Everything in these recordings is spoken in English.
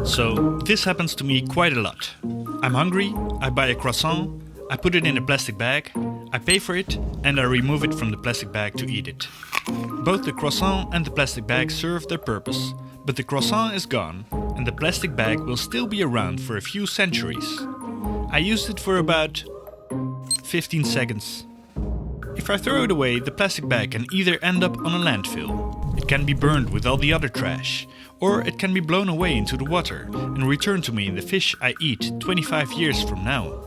So this happens to me quite a lot. I'm hungry, I buy a croissant, I put it in a plastic bag, I pay for it, and I remove it from the plastic bag to eat it. Both the croissant and the plastic bag serve their purpose, but the croissant is gone, and the plastic bag will still be around for a few centuries. I used it for about 15 seconds. If I throw it away, the plastic bag can either end up on a landfill, it can be burned with all the other trash, or it can be blown away into the water and return to me in the fish I eat 25 years from now.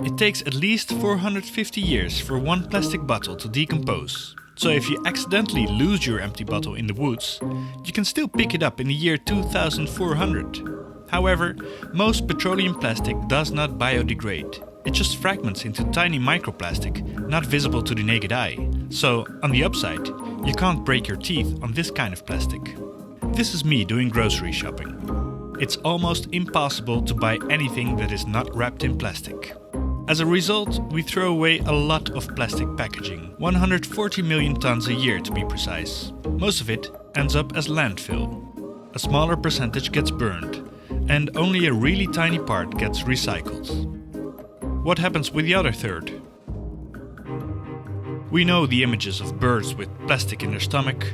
It takes at least 450 years for one plastic bottle to decompose. So if you accidentally lose your empty bottle in the woods, you can still pick it up in the year 2400. However, most petroleum plastic does not biodegrade. It just fragments into tiny microplastic, not visible to the naked eye. So, on the upside, you can't break your teeth on this kind of plastic. This is me doing grocery shopping. It's almost impossible to buy anything that is not wrapped in plastic. As a result, we throw away a lot of plastic packaging, 140 million tons a year to be precise. Most of it ends up as landfill. A smaller percentage gets burned, and only a really tiny part gets recycled. What happens with the other third? We know the images of birds with plastic in their stomach.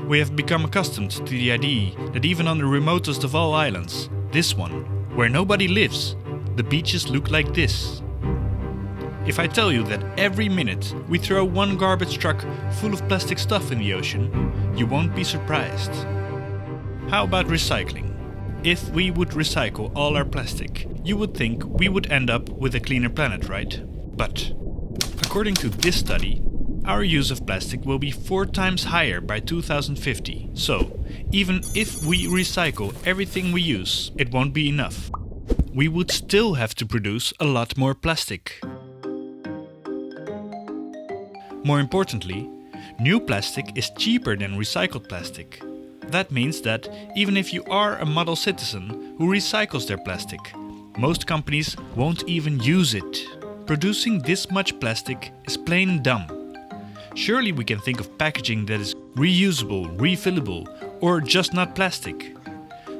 We have become accustomed to the idea that even on the remotest of all islands, this one, where nobody lives, the beaches look like this. If I tell you that every minute we throw one garbage truck full of plastic stuff in the ocean, you won't be surprised. How about recycling? If we would recycle all our plastic, you would think we would end up with a cleaner planet, right? But, according to this study, our use of plastic will be 4 times higher by 2050. So, even if we recycle everything we use, it won't be enough. We would still have to produce a lot more plastic. More importantly, new plastic is cheaper than recycled plastic. That means that even if you are a model citizen who recycles their plastic, most companies won't even use it. Producing this much plastic is plain dumb. Surely we can think of packaging that is reusable, refillable, or just not plastic.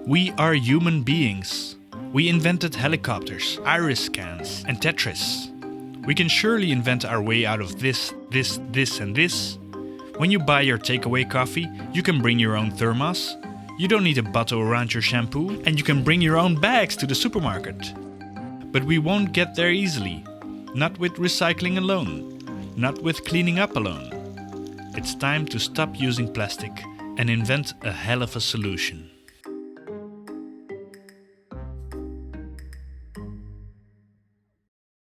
We are human beings. We invented helicopters, iris scans, and Tetris. We can surely invent our way out of this, and this. When you buy your takeaway coffee, you can bring your own thermos. You don't need a bottle around your shampoo, and you can bring your own bags to the supermarket. But we won't get there easily. Not with recycling alone. Not with cleaning up alone. It's time to stop using plastic and invent a hell of a solution.